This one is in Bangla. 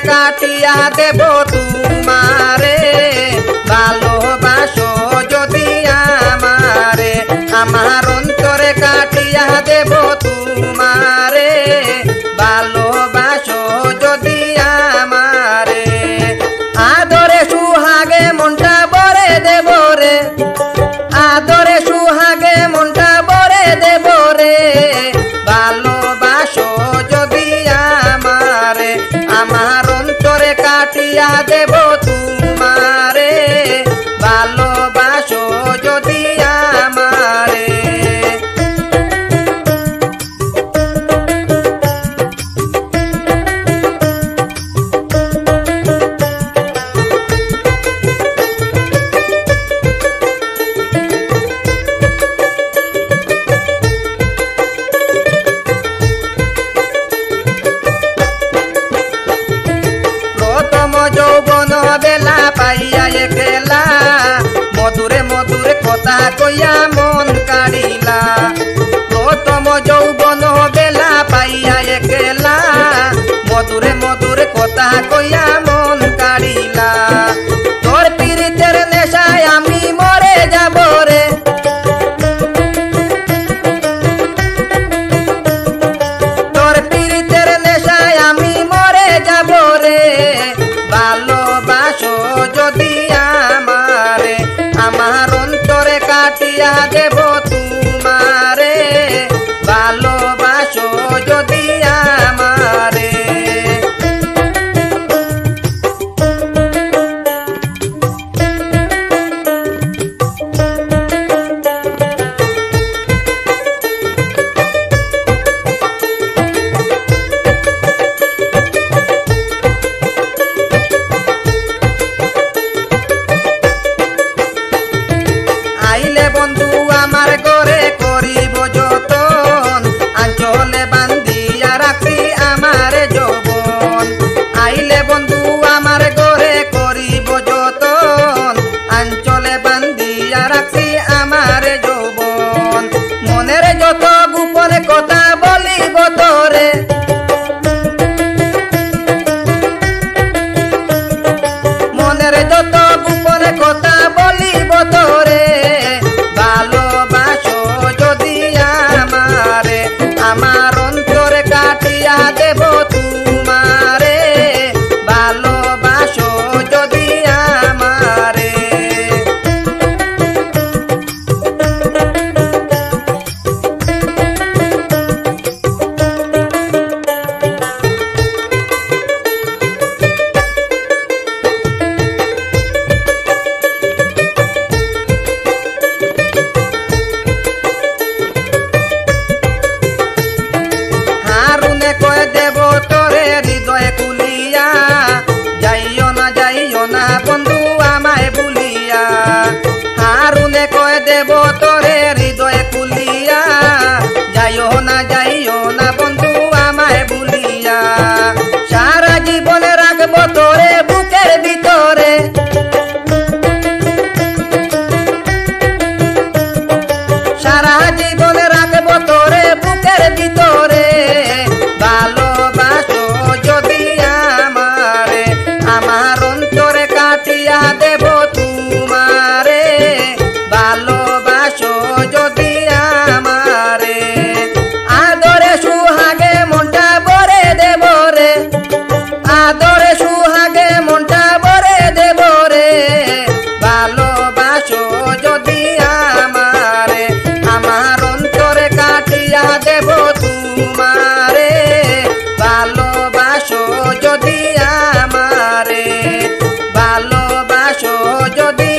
কাটিয়া দেব তোমারে ভালোবাসো যদি আমারে আমার অন্তরে কাটিয়া দেব তোমারে ভালোবাসো যদি আমারে আদরে সুহাগে মনটা ভরে দেব রে আদরে সুহাগে মনটা ভরে দেব রে ভালোবাসো যদি আমারে আমার অন্তরে কাটিয়া দেব তোমারে ভালোবাসো যদি আমারে যৌবন বেলা পাইয়া একলা মধুরে মধুরে কথা কইয়া মন কাড়িলা প্রথম যৌবন বেলা পাইয়া একলা মধুরে মধুরে কথা কইয়া মন কাড়িলা তোর পীড়িতের নেশায় আমি মরে যাব রে তোর পীড়িতের নেশায় আমি মরে যাব রে ভালোবাসো যদি আমারে আমার অন্তরে কাটিয়া দেব তোমারে ভালোবাসো যদি আমারে আইলে বন্ধু আমার ঘরে করিব যতন আঞ্চলে বান্ধিয়া রাখি আমার যৌবন আইলে বন্ধু আমার ঘরে করিব যতন আঞ্চলে বান্ধিয়া রাখি আমার যৌবন মনের যত গোপন কথা বলিব তোরে মনের যত গোপন কথা বলিব তোরে ভালোবাসো যদি আমারে আমার অন্তরে কাটিয়া দেব তোমারে ভালোবাসো যদি আমারে হারুনে কয়ে দেব তোরে হৃদয় কুলিয়া যাইও না বন্ধু আমায় ভুলিয়া হারুনে কয়ে দেব তোরে হৃদয় কুলিয়া যাইও না বন্ধু আমায় ভুলিয়া সারা জীবনে রাখবো তোরে বুকের ভিতরে সারা জীবনে রাখবো তোরে বুকের ভিতরে ভালোবাসো যদি আমারে আমার অন্তরে কাটিয়া দেব তোমারে ভালোবাসো যদি আমারে আদরে সুহাগে মনটা ভরে দেব রে আদরে সুহাগে মনটা ভরে দেব রে ভালোবাসো যদি আমারে আমার অন্তরে কাটিয়া দেব তোমারে ভালোবাসো যদি আমারে ভালোবাসো যদি